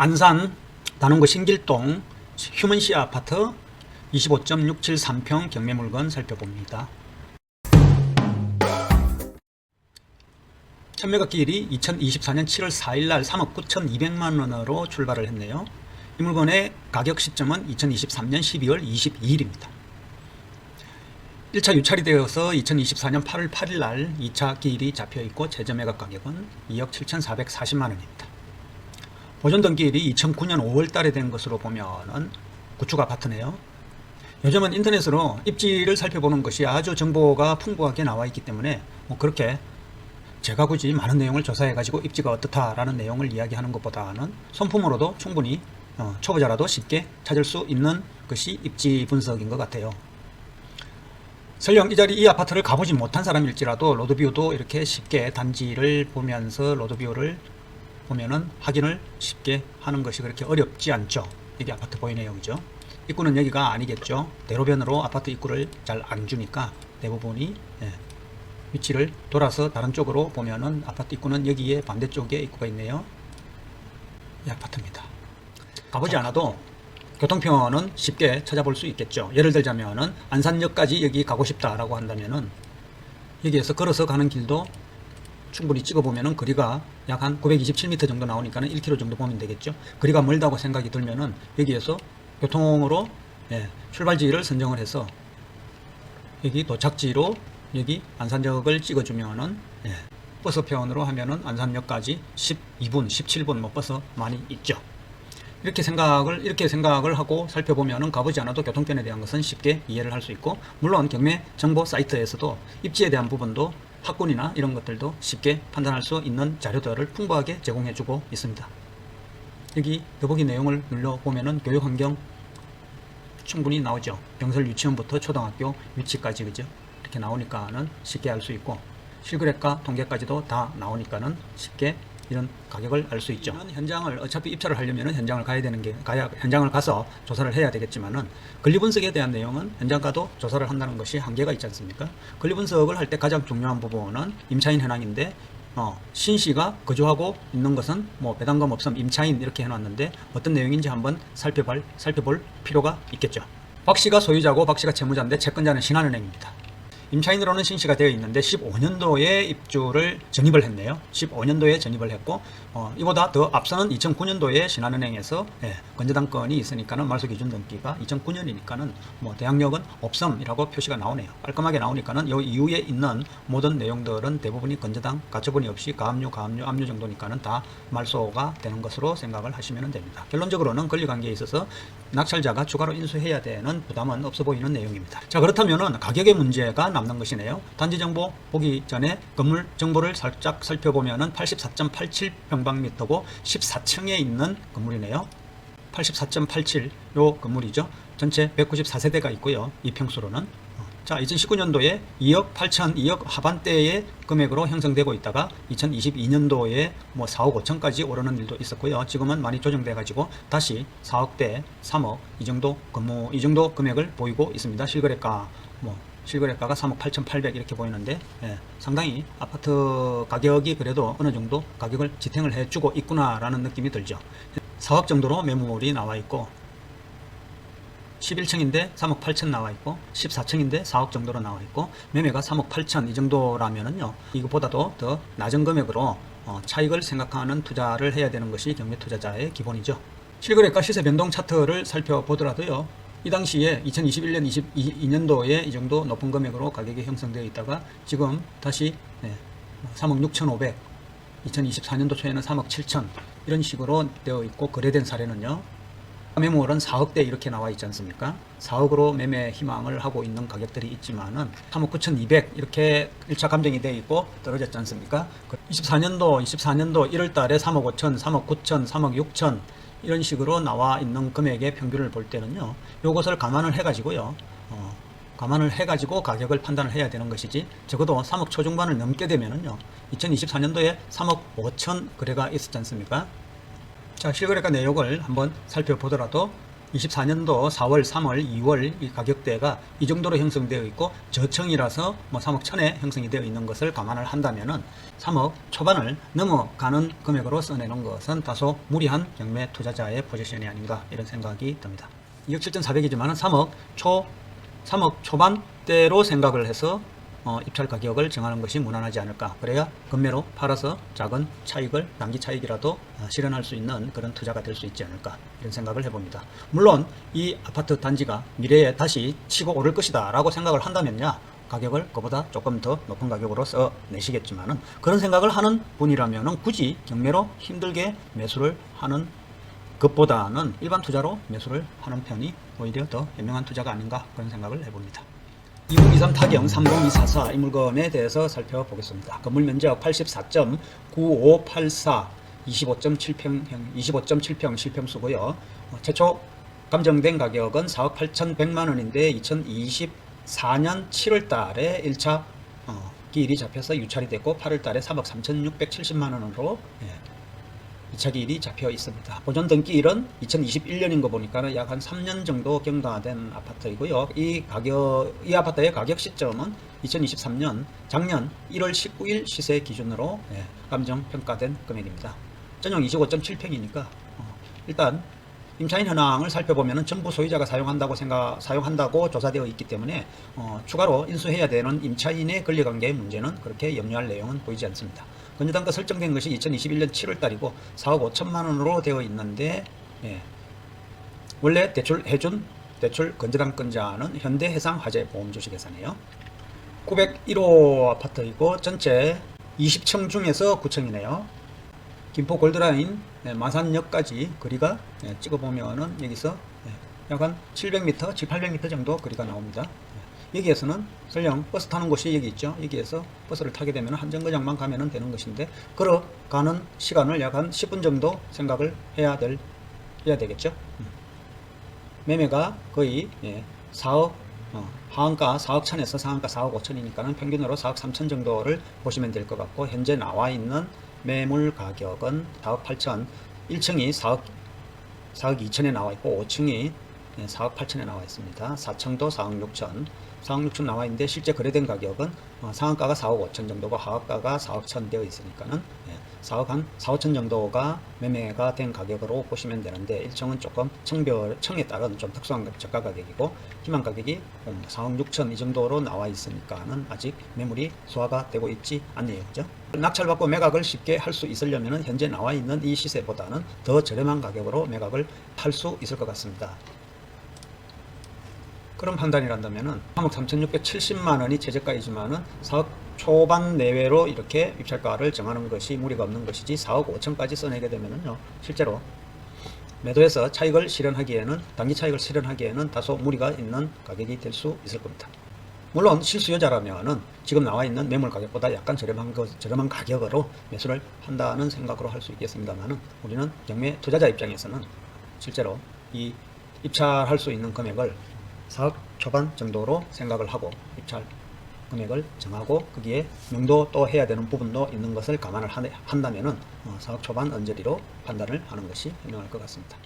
안산 단원구 신길동 휴먼시 아파트 25.673평 경매 물건 살펴봅니다. 천매각기일이 2024년 7월 4일날 3억 9,200만원으로 출발을 했네요. 이 물건의 가격 시점은 2023년 12월 22일입니다. 1차 유찰이 되어서 2024년 8월 8일날 2차 기일이 잡혀있고 최저매각 가격은 2억 7,440만원입니다. 보존 등기일이 2009년 5월달에 된 것으로 보면은 구축 아파트네요. 요즘은 인터넷으로 입지를 살펴보는 것이 아주 정보가 풍부하게 나와 있기 때문에 그렇게 제가 굳이 많은 내용을 조사해 가지고 입지가 어떻다라는 내용을 이야기하는 것보다는 손품으로도 충분히 초보자라도 쉽게 찾을 수 있는 것이 입지 분석인 것 같아요. 설령 이 아파트를 가보지 못한 사람일지라도 로드뷰도 이렇게 쉽게 단지를 보면서 로드뷰를 보면은 확인을 쉽게 하는 것이 그렇게 어렵지 않죠. 이게 아파트 보유 내용이죠. 입구는 여기가 아니겠죠. 대로변으로 아파트 입구를 잘 안 주니까 대부분이 위치를 돌아서 다른 쪽으로 보면은 아파트 입구는 여기에 반대쪽에 입구가 있네요. 이 아파트입니다. 가보지 않아도 교통편은 쉽게 찾아볼 수 있겠죠. 예를 들자면은 안산역까지 여기 가고 싶다라고 한다면은 여기에서 걸어서 가는 길도 충분히 찍어보면은 거리가 약 한 927m 정도 나오니까는 1km 정도 보면 되겠죠. 거리가 멀다고 생각이 들면은 여기에서 교통으로 출발지를 선정을 해서 여기 도착지로 여기 안산역을 찍어주면은 버스편으로 하면은 안산역까지 12분, 17분 뭐 버스 많이 있죠. 이렇게 생각을 하고 살펴보면은 가보지 않아도 교통편에 대한 것은 쉽게 이해를 할 수 있고, 물론 경매 정보 사이트에서도 입지에 대한 부분도 학군이나 이런 것들도 쉽게 판단할 수 있는 자료들을 풍부하게 제공해주고 있습니다. 여기 더보기 내용을 눌러보면은 교육환경 충분히 나오죠. 병설 유치원부터 초등학교 위치까지 그죠? 이렇게 나오니까는 쉽게 알 수 있고, 실거래가 통계까지도 다 나오니까는 쉽게 이런 가격을 알 수 있죠. 현장을 어차피 입찰을 하려면 현장을 현장을 가서 조사를 해야 되겠지만은 권리분석에 대한 내용은 현장 가도 조사를 한다는 것이 한계가 있지 않습니까? 권리분석을 할 때 가장 중요한 부분은 임차인 현황인데 신씨가 거주하고 있는 것은 뭐 배당금 없음 임차인 이렇게 해놨는데 어떤 내용인지 한번 살펴볼 필요가 있겠죠. 박씨가 소유자고 박씨가 채무자인데 채권자는 신한은행입니다. 임차인으로는 신씨가 되어 있는데 15년도에 입주를 전입을 했네요. 15년도에 전입을 했고 이보다 더 앞서는 2009년도에 신한은행에서 건저당권이 있으니까는 말소기준 등기가 2009년이니까는 뭐 대항력은 없음이라고 표시가 나오네요. 깔끔하게 나오니까는 이 이후에 있는 모든 내용들은 대부분이 건저당 가처분이 없이 가압류, 압류 정도니까는 다 말소가 되는 것으로 생각을 하시면 됩니다. 결론적으로는 권리관계에 있어서 낙찰자가 추가로 인수해야 되는 부담은 없어 보이는 내용입니다. 자, 그렇다면은 가격의 문제가 남는 것이네요. 단지 정보 보기 전에 건물 정보를 살짝 살펴보면은 84.87평방미터고 14층에 있는 건물이네요. 84.87 요 건물이죠. 전체 194세대가 있고요. 이 평수로는 자, 2019년도에 2억 8천, 2억 하반대의 금액으로 형성되고 있다가 2022년도에 뭐 4억 5천까지 오르는 일도 있었고요. 지금은 많이 조정돼 가지고 다시 4억대, 3억 이 정도 금액을 보이고 있습니다. 실거래가가 3억 8,800 이렇게 보이는데 상당히 아파트 가격이 그래도 어느 정도 가격을 지탱을 해주고 있구나라는 느낌이 들죠. 4억 정도로 매물이 나와 있고 11층인데 3억 8천 나와 있고 14층인데 4억 정도로 나와 있고 매매가 3억 8천 이 정도라면은요, 이것보다도 더 낮은 금액으로 차익을 생각하는 투자를 해야 되는 것이 경매 투자자의 기본이죠. 실거래가 시세 변동 차트를 살펴보더라도요, 이 당시에 2021년 22년도에 이 정도 높은 금액으로 가격이 형성되어 있다가 지금 다시 3억 6,500, 2024년도 초에는 3억 7천 이런 식으로 되어 있고, 거래된 사례는요, 매물은 4억대 이렇게 나와 있지 않습니까? 4억으로 매매 희망을 하고 있는 가격들이 있지만은 3억 9,200 이렇게 1차 감정이 되어 있고 떨어졌지 않습니까? 24년도 1월 달에 3억 5천, 3억 9천, 3억 6천 이런 식으로 나와 있는 금액의 평균을 볼 때는요, 요것을 감안을 해가지고요, 감안을 해가지고 가격을 판단을 해야 되는 것이지, 적어도 3억 초중반을 넘게 되면은요, 2024년도에 3억 5천 거래가 있었지 않습니까? 자, 실거래가 내역을 한번 살펴보더라도 24년도 4월, 3월, 2월 이 가격대가 이 정도로 형성되어 있고 저층이라서 뭐 3억 천에 형성이 되어 있는 것을 감안을 한다면은 3억 초반을 넘어가는 금액으로 써내는 것은 다소 무리한 경매 투자자의 포지션이 아닌가 이런 생각이 듭니다. 2억 7,400이지만 3억 초반대로 생각을 해서 입찰 가격을 정하는 것이 무난하지 않을까. 그래야 금매로 팔아서 작은 차익을 단기 차익이라도 실현할 수 있는 그런 투자가 될 수 있지 않을까 이런 생각을 해봅니다. 물론 이 아파트 단지가 미래에 다시 치고 오를 것이다 라고 생각을 한다면야 가격을 그보다 조금 더 높은 가격으로 써내시겠지만은 그런 생각을 하는 분이라면은 굳이 경매로 힘들게 매수를 하는 것보다는 일반 투자로 매수를 하는 편이 오히려 더 현명한 투자가 아닌가 그런 생각을 해봅니다. 2023 타경 30244 이 물건에 대해서 살펴보겠습니다. 건물 면적 84.9584 25.7평 실평수고요. 최초 감정된 가격은 4억 8,100만원인데 2024년 7월달에 1차 기일이 잡혀서 유찰이 됐고 8월달에 3억 3,670만원으로 2차 기일이 잡혀 있습니다. 보존 등기일은 2021년인 거 보니까 약 한 3년 정도 경과된 아파트이고요. 이 아파트의 가격 시점은 2023년 작년 1월 19일 시세 기준으로 감정 평가된 금액입니다. 전용 25.7평이니까 일단 임차인 현황을 살펴보면 전부 소유자가 사용한다고 조사되어 있기 때문에 추가로 인수해야 되는 임차인의 권리관계의 문제는 그렇게 염려할 내용은 보이지 않습니다. 건조단가 설정된 것이 2021년 7월달이고 4억 5천만 원으로 되어 있는데 원래 대출 건조단권자는 현대해상화재보험주식회사네요. 901호 아파트이고 전체 20층 중에서 9층이네요. 김포 골드라인 마산역까지 거리가 찍어보면은 여기서 약 한 700m, 800m 정도 거리가 나옵니다. 여기에서는 설령 버스 타는 곳이 여기 있죠. 여기에서 버스를 타게 되면 한 정거장만 가면 되는 것인데 걸어가는 시간을 약 한 10분 정도 생각을 해야 되겠죠. 매매가 거의 4억 하한가 4억 천에서 상한가 4억 5천이니까는 평균으로 4억 3천 정도를 보시면 될 것 같고 현재 나와 있는 매물 가격은 4억 8천 1층이 4억 2천에 나와 있고 5층이 4억 8천에 나와 있습니다. 4층도 4억 6천 4억 6천 나와 있는데 실제 거래된 가격은 상한가가 4억 5천 정도고 하한가가 4억 천 되어 있으니까는 4억 한 4, 5천 정도가 매매가 된 가격으로 보시면 되는데 1층은 조금 층에 따른 좀 특수한 저가 가격이고 희망 가격이 4억 6천 이 정도로 나와 있으니까는 아직 매물이 소화가 되고 있지 않네요. 그죠? 낙찰받고 매각을 쉽게 할 수 있으려면 현재 나와 있는 이 시세보다는 더 저렴한 가격으로 매각을 할 수 있을 것 같습니다. 그런 판단이란다면은 3억 3,670만 원이 최저가이지만은 4억 초반 내외로 이렇게 입찰가를 정하는 것이 무리가 없는 것이지 4억 5천까지 써내게 되면은요 실제로 매도해서 단기 차익을 실현하기에는 다소 무리가 있는 가격이 될 수 있을 겁니다. 물론 실수요자라면은 지금 나와 있는 매물 가격보다 약간 저렴한 가격으로 매수를 한다는 생각으로 할 수 있겠습니다만은 우리는 경매 투자자 입장에서는 실제로 이 입찰할 수 있는 금액을 4억 초반 정도로 생각을 하고 입찰 금액을 정하고 거기에 명도 또 해야 되는 부분도 있는 것을 감안을 한다면은 4억 초반 언저리로 판단을 하는 것이 현명할 것 같습니다.